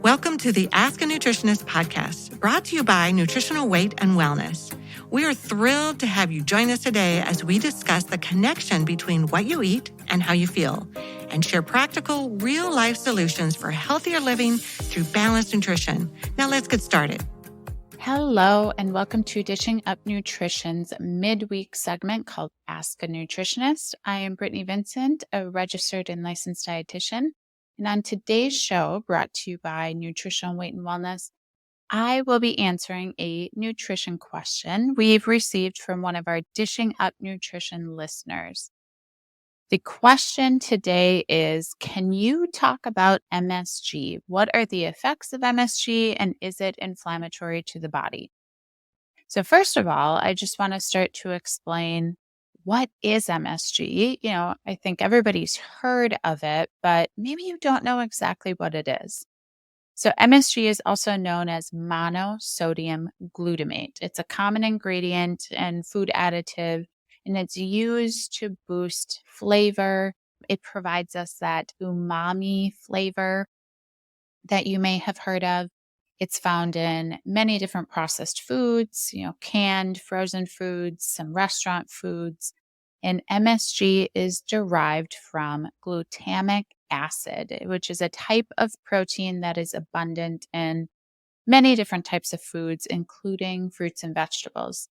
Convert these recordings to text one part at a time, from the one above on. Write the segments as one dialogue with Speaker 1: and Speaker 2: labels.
Speaker 1: Welcome to the Ask a Nutritionist podcast, brought to you by Nutritional Weight and Wellness. We are thrilled to have you join us today as we discuss the connection between what you eat and how you feel, and share practical, real-life solutions for healthier living through balanced nutrition. Now let's get started.
Speaker 2: Hello, and welcome to Dishing Up Nutrition's midweek segment called Ask a Nutritionist. I am Brittany Vincent, a registered and licensed dietitian. And on today's show, brought to you by Nutritional Weight and Wellness, I will be answering a nutrition question we've received from one of our Dishing Up Nutrition listeners. The question today is, can you talk about MSG? What are the effects of MSG, and is it inflammatory to the body? So first of all, I just want to start to explain, what is MSG? I think everybody's heard of it, but maybe you don't know exactly what it is. So MSG is also known as monosodium glutamate. It's a common ingredient and food additive, and it's used to boost flavor. It provides us that umami flavor that you may have heard of. It's found in many different processed foods, canned, frozen foods, some restaurant foods. And MSG is derived from glutamic acid, which is a type of protein that is abundant in many different types of foods, including fruits and vegetables.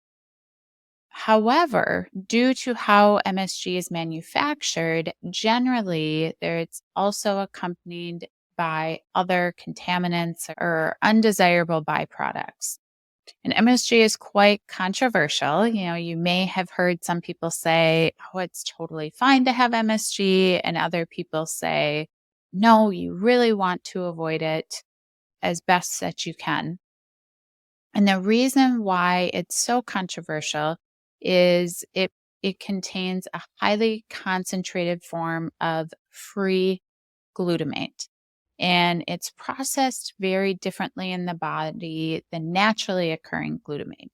Speaker 2: However, due to how MSG is manufactured, generally it's also accompanied by other contaminants or undesirable byproducts. And MSG is quite controversial. You may have heard some people say, oh, it's totally fine to have MSG, and other people say, no, you really want to avoid it as best that you can. And the reason why it's so controversial is it contains a highly concentrated form of free glutamate. And it's processed very differently in the body than naturally occurring glutamate.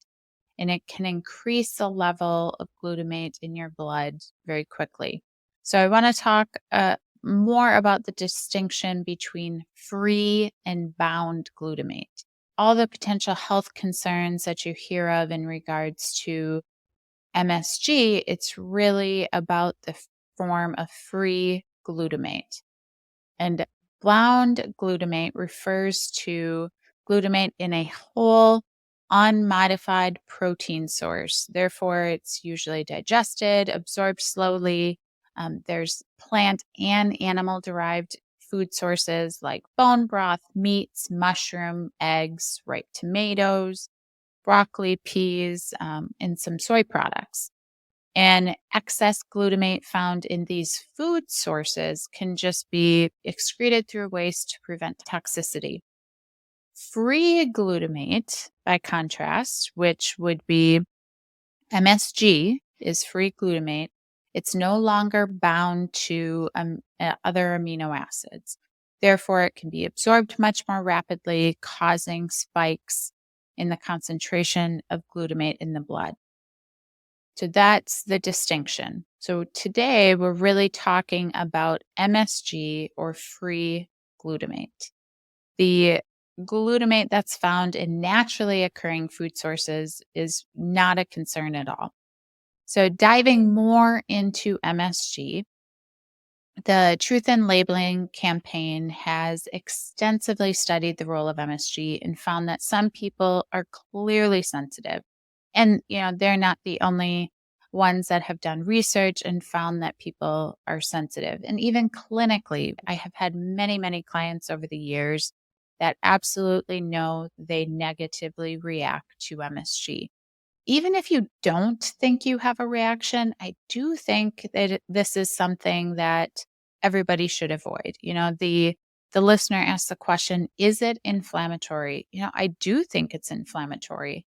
Speaker 2: And it can increase the level of glutamate in your blood very quickly. So I want to talk more about the distinction between free and bound glutamate. All the potential health concerns that you hear of in regards to MSG, it's really about the form of free glutamate. And bound glutamate refers to glutamate in a whole, unmodified protein source. Therefore, it's usually digested, absorbed slowly. There's plant and animal-derived food sources like bone broth, meats, mushroom, eggs, ripe tomatoes, broccoli, peas, and some soy products. And excess glutamate found in these food sources can just be excreted through waste to prevent toxicity. Free glutamate, by contrast, which would be MSG, is free glutamate. It's no longer bound to other amino acids. Therefore, it can be absorbed much more rapidly, causing spikes in the concentration of glutamate in the blood. So that's the distinction. So today we're really talking about MSG, or free glutamate. The glutamate that's found in naturally occurring food sources is not a concern at all. So diving more into MSG, the Truth in Labeling campaign has extensively studied the role of MSG and found that some people are clearly sensitive. And, they're not the only ones that have done research and found that people are sensitive. And even clinically, I have had many, many clients over the years that absolutely know they negatively react to MSG. Even if you don't think you have a reaction, I do think that this is something that everybody should avoid. The listener asked the question, is it inflammatory? I do think it's inflammatory.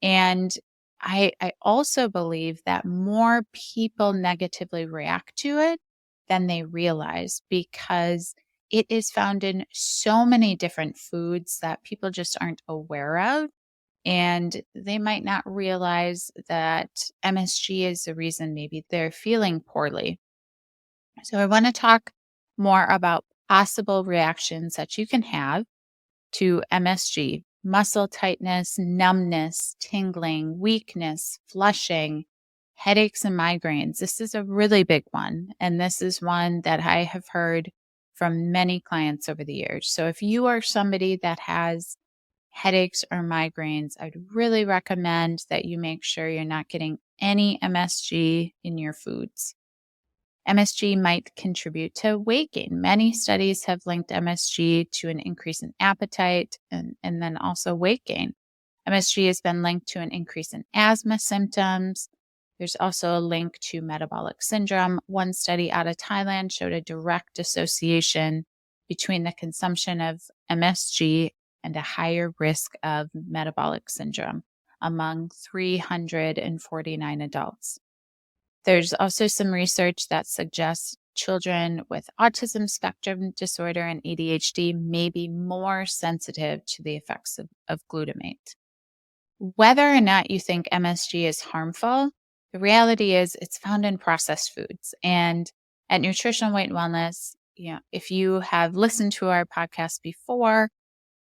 Speaker 2: And I also believe that more people negatively react to it than they realize, because it is found in so many different foods that people just aren't aware of. And they might not realize that MSG is the reason maybe they're feeling poorly. So I want to talk more about possible reactions that you can have to MSG: muscle tightness, numbness, tingling, weakness, flushing, headaches, and migraines. This is a really big one. And this is one that I have heard from many clients over the years. So if you are somebody that has headaches or migraines, I'd really recommend that you make sure you're not getting any MSG in your foods. MSG might contribute to weight gain. Many studies have linked MSG to an increase in appetite and then also weight gain. MSG has been linked to an increase in asthma symptoms. There's also a link to metabolic syndrome. One study out of Thailand showed a direct association between the consumption of MSG and a higher risk of metabolic syndrome among 349 adults. There's also some research that suggests children with autism spectrum disorder and ADHD may be more sensitive to the effects of glutamate. Whether or not you think MSG is harmful, the reality is it's found in processed foods. And at Nutritional Weight and Wellness, if you have listened to our podcast before,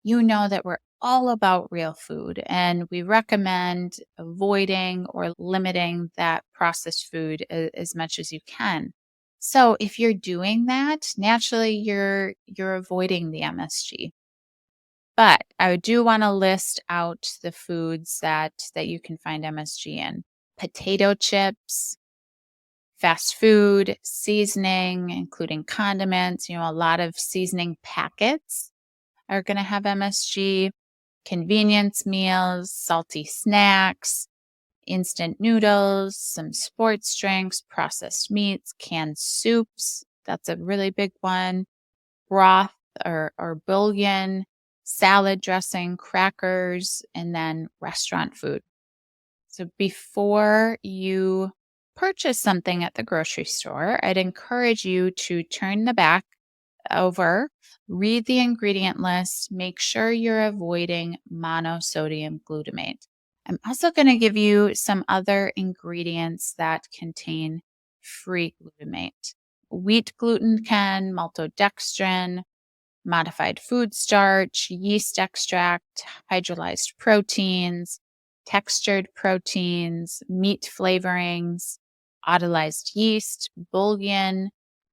Speaker 2: you know that we're all about real food, and we recommend avoiding or limiting that processed food as much as you can. So if you're doing that, naturally you're avoiding the MSG. But I do want to list out the foods that you can find MSG in: potato chips, fast food, seasoning, including condiments. A lot of seasoning packets are going to have MSG, convenience meals, salty snacks, instant noodles, some sports drinks, processed meats, canned soups. That's a really big one. Broth or bouillon, salad dressing, crackers, and then restaurant food. So before you purchase something at the grocery store, I'd encourage you to turn the back over, read the ingredient list, make sure you're avoiding monosodium glutamate. I'm also going to give you some other ingredients that contain free glutamate: wheat gluten can, maltodextrin, modified food starch, yeast extract, hydrolyzed proteins, textured proteins, meat flavorings, autolyzed yeast, bouillon.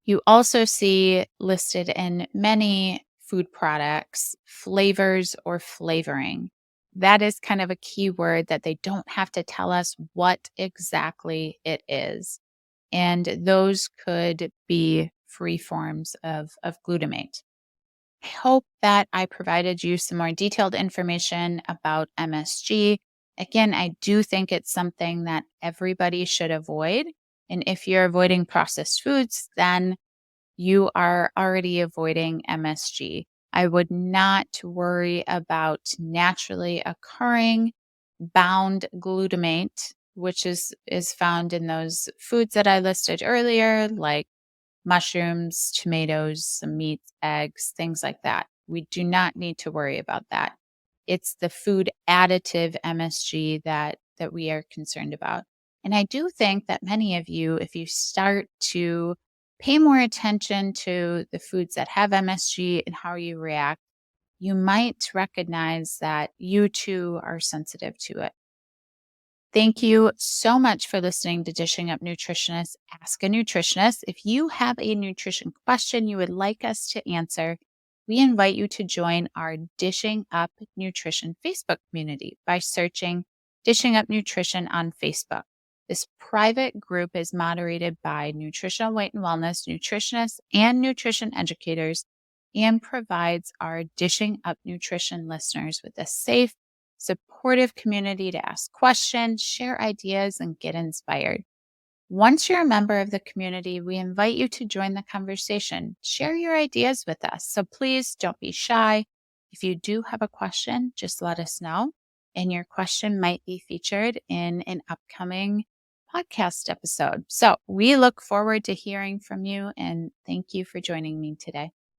Speaker 2: You also see listed in many food products flavors or flavoring. That is kind of a key word that they don't have to tell us what exactly it is. And those could be free forms of glutamate. I hope that I provided you some more detailed information about MSG. Again, I do think it's something that everybody should avoid. And if you're avoiding processed foods, then you are already avoiding MSG. I would not worry about naturally occurring bound glutamate, which is found in those foods that I listed earlier, like mushrooms, tomatoes, some meats, eggs, things like that. We do not need to worry about that. It's the food additive MSG that we are concerned about. And I do think that many of you, if you start to pay more attention to the foods that have MSG and how you react, you might recognize that you too are sensitive to it. Thank you so much for listening to Dishing Up Nutritionist, Ask a Nutritionist. If you have a nutrition question you would like us to answer, we invite you to join our Dishing Up Nutrition Facebook community by searching Dishing Up Nutrition on Facebook. This private group is moderated by nutritional weight and wellness nutritionists and nutrition educators and provides our Dishing Up Nutrition listeners with a safe, supportive community to ask questions, share ideas, and get inspired. Once you're a member of the community, we invite you to join the conversation. Share your ideas with us. So please don't be shy. If you do have a question, just let us know, and your question might be featured in an upcoming podcast episode. So we look forward to hearing from you, and thank you for joining me today.